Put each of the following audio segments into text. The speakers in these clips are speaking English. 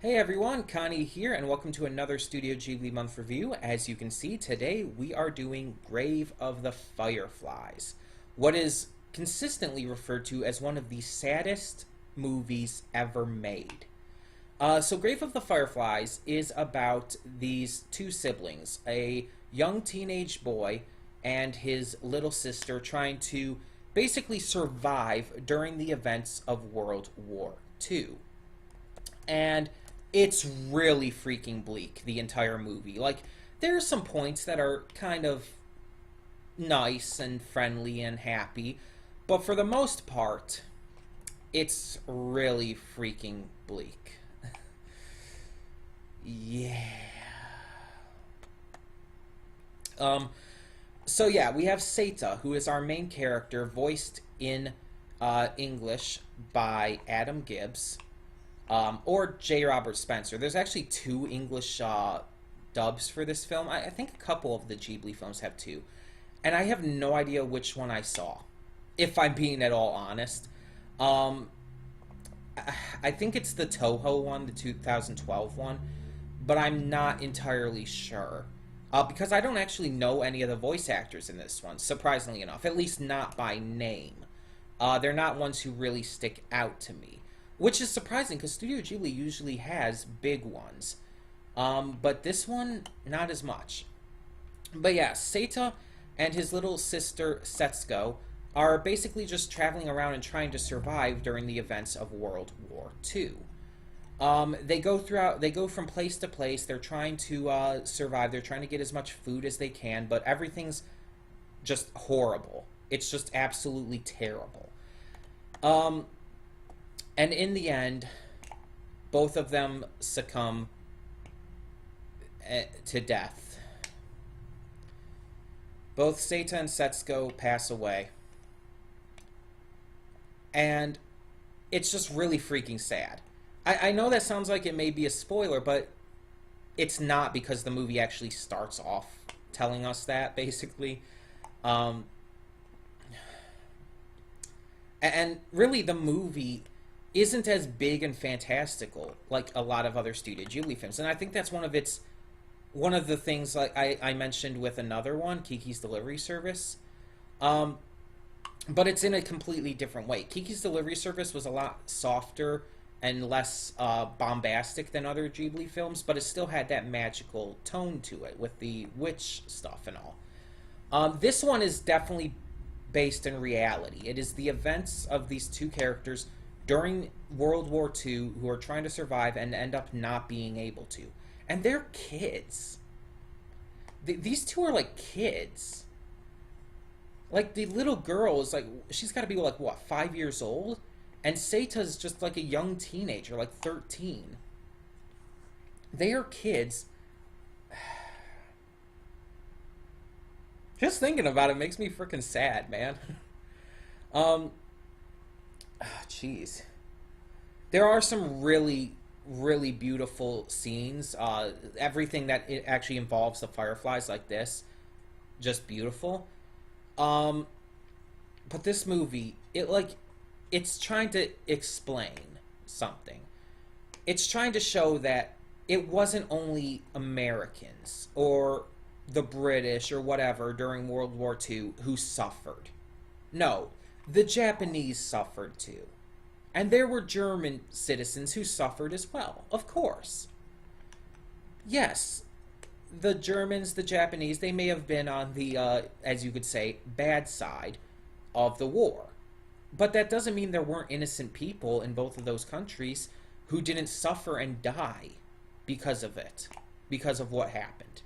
Hey everyone, Connie here, and welcome to another Studio Ghibli Month Review. As you can see, today we are doing Grave of the Fireflies, what is consistently referred to as one of the saddest movies ever made. So Grave of the Fireflies is about these two siblings, a young teenage boy and his little sister trying to basically survive during the events of World War II. And it's really freaking bleak, the entire movie. Like, there are some points that are kind of nice and friendly and happy, but for the most part, it's really freaking bleak. Yeah. Um, so yeah, we have Seta, who is our main character, voiced in English by Adam Gibbs. Or J. Robert Spencer. There's actually two English dubs for this film. I think a couple of the Ghibli films have two. And I have no idea which one I saw, if I'm being at all honest. Um, I think it's the Toho one, the 2012 one, but I'm not entirely sure. Because I don't actually know any of the voice actors in this one, surprisingly enough, at least not by name. They're not ones who really stick out to me. Which is surprising because Studio Ghibli usually has big ones. But this one, not as much. But yeah, Seta and his little sister Setsuko are basically just traveling around and trying to survive during the events of World War II. They go from place to place. They're trying to survive. They're trying to get as much food as they can, but everything's just horrible. It's just absolutely terrible. And in the end, both of them succumb to death. Both Seta and Setsuko pass away. And it's just really freaking sad. I know that sounds like it may be a spoiler, but it's not, because the movie actually starts off telling us that, basically. And really, the movie isn't as big and fantastical like a lot of other Studio Ghibli films, and I think that's one of the things, like I mentioned with another one, Kiki's Delivery Service, but it's in a completely different way. Kiki's Delivery Service was a lot softer and less bombastic than other Ghibli films, but it still had that magical tone to it with the witch stuff and all. This one is definitely based in reality. It is the events of these two characters during World War II who are trying to survive and end up not being able to. And they're kids. These two are like kids. Like, the little girl is like, she's got to be like, what, 5 years old? And Seta's just like a young teenager, like 13. They are kids. Just thinking about it makes me freaking sad, man. Jeez. There are some really, really beautiful scenes. Everything that it actually involves the Fireflies, like this, just beautiful. But this movie, it's trying to explain something. It's trying to show that it wasn't only Americans or the British or whatever during World War II who suffered. No, the Japanese suffered too. And there were German citizens who suffered as well, of course. Yes, the Germans, the Japanese, they may have been on the, as you could say, bad side of the war. But that doesn't mean there weren't innocent people in both of those countries who didn't suffer and die because of it, because of what happened.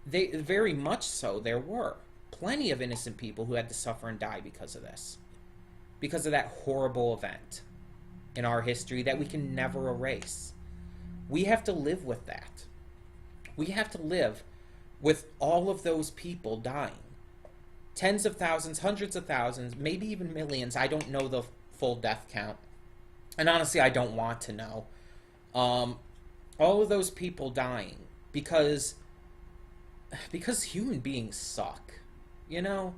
They very much so, there were plenty of innocent people who had to suffer and die because of this. Because of that horrible event in our history that we can never erase. We have to live with that. We have to live with all of those people dying. Tens of thousands, hundreds of thousands, maybe even millions. I don't know the full death count. And honestly, I don't want to know. All of those people dying because human beings suck. You know?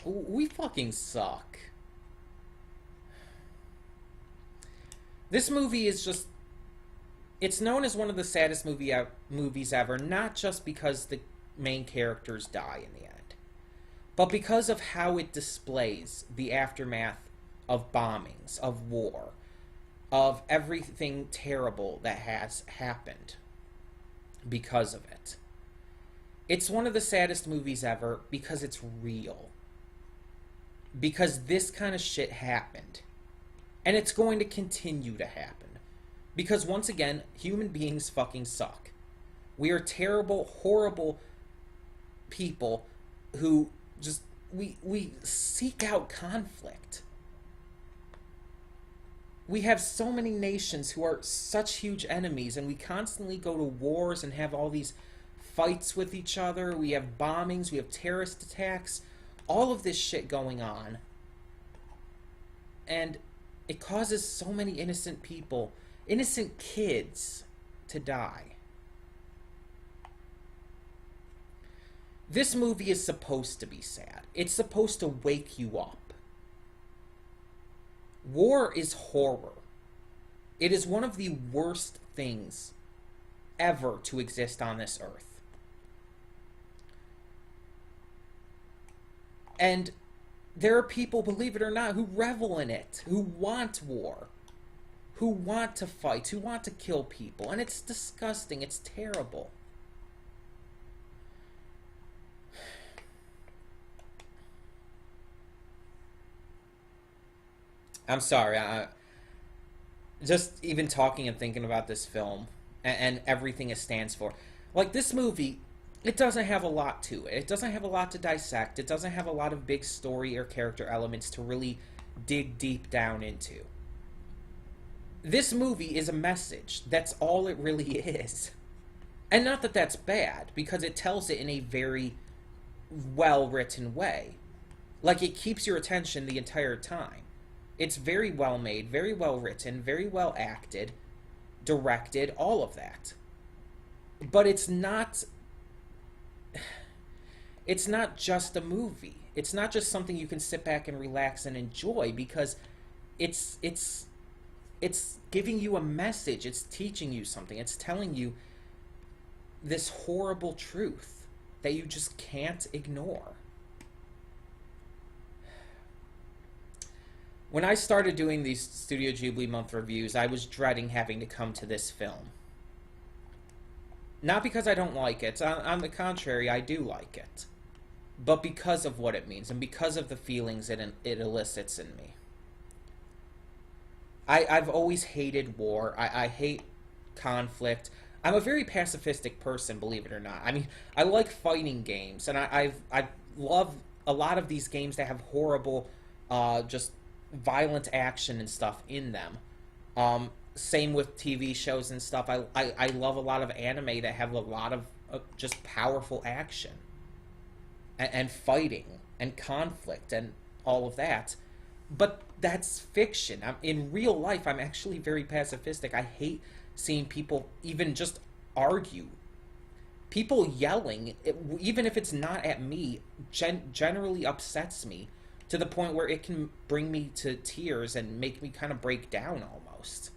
We fucking suck. This movie is just It's known as one of the saddest movies ever, not just because the main characters die in the end, but because of how it displays the aftermath of bombings, of war, of everything terrible that has happened because of it. It's one of the saddest movies ever because it's real. Because this kind of shit happened. And it's going to continue to happen. Because once again, human beings fucking suck. We are terrible, horrible people who just we seek out conflict. We have so many nations who are such huge enemies, and we constantly go to wars and have all these fights with each other. We have bombings, we have terrorist attacks, all of this shit going on. And it causes so many innocent people, innocent kids, to die. This movie is supposed to be sad. It's supposed to wake you up. War is horror. It is one of the worst things ever to exist on this earth. And there are people, believe it or not, who revel in it, who want war, who want to fight, who want to kill people. And it's disgusting. It's terrible. I'm sorry. Just even talking and thinking about this film and everything it stands for. Like, this movie, it doesn't have a lot to it. It doesn't have a lot to dissect. It doesn't have a lot of big story or character elements to really dig deep down into. This movie is a message. That's all it really is. And not that that's bad, because it tells it in a very well-written way. Like, it keeps your attention the entire time. It's very well made, very well written, very well acted, directed, all of that. But it's not just a movie. It's not just something you can sit back and relax and enjoy, because it's giving you a message. It's teaching you something. It's telling you this horrible truth that you just can't ignore. When I started doing these Studio Ghibli month reviews, I was dreading having to come to this film. Not because I don't like it. On the contrary, I do like it. But because of what it means, and because of the feelings it elicits in me. I've always hated war. I hate conflict. I'm a very pacifistic person, believe it or not. I mean, I like fighting games, and I love a lot of these games that have horrible, just violent action and stuff in them. Same with TV shows and stuff. I love a lot of anime that have a lot of just powerful action and fighting and conflict and all of that. But that's fiction. In real life, I'm actually very pacifistic. I hate seeing people even just argue. People yelling, even if it's not at me, generally upsets me, to the point where it can bring me to tears and make me kind of break down almost.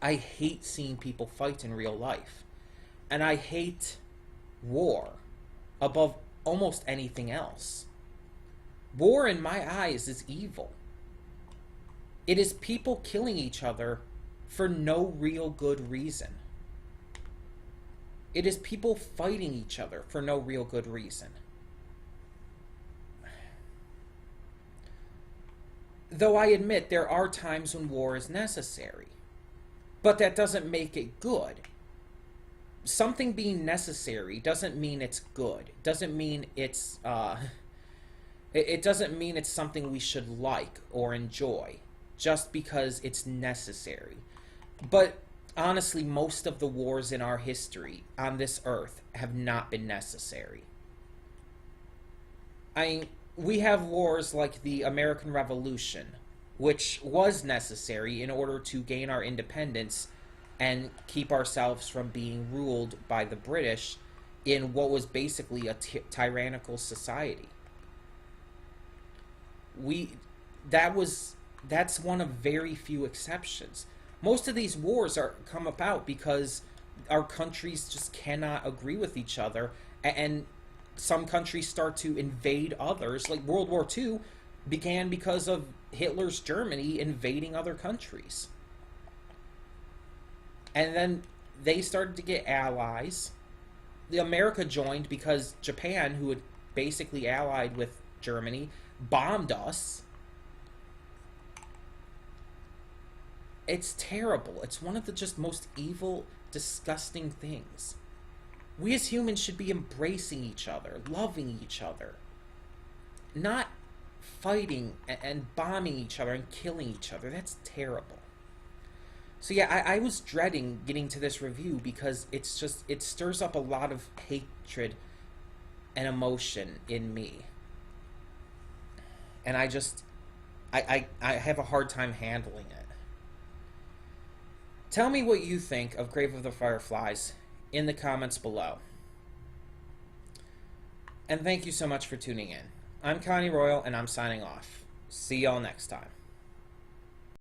I hate seeing people fight in real life. And I hate war above almost anything else. War, in my eyes, is evil. It is people killing each other for no real good reason. It is people fighting each other for no real good reason. Though I admit there are times when war is necessary. But that doesn't make it good. Something being necessary doesn't mean it's good. Doesn't mean it's, it doesn't mean it's something we should like or enjoy, just because it's necessary. But honestly, most of the wars in our history on this earth have not been necessary. We have wars like the American Revolution, which was necessary in order to gain our independence and keep ourselves from being ruled by the British in what was basically a tyrannical society. That's one of very few exceptions. Most of these wars are come about because our countries just cannot agree with each other, and some countries start to invade others. Like World War II began because of Hitler's Germany invading other countries. And then they started to get allies. The America joined because Japan, who had basically allied with Germany, bombed us. It's terrible. It's one of the just most evil, disgusting things. We as humans should be embracing each other, loving each other, not fighting and bombing each other and killing each other. That's terrible. So yeah, I was dreading getting to this review because it's just, it stirs up a lot of hatred and emotion in me. And I have a hard time handling it. Tell me what you think of Grave of the Fireflies in the comments below. And thank you so much for tuning in. I'm Connie Royal, and I'm signing off. See y'all next time.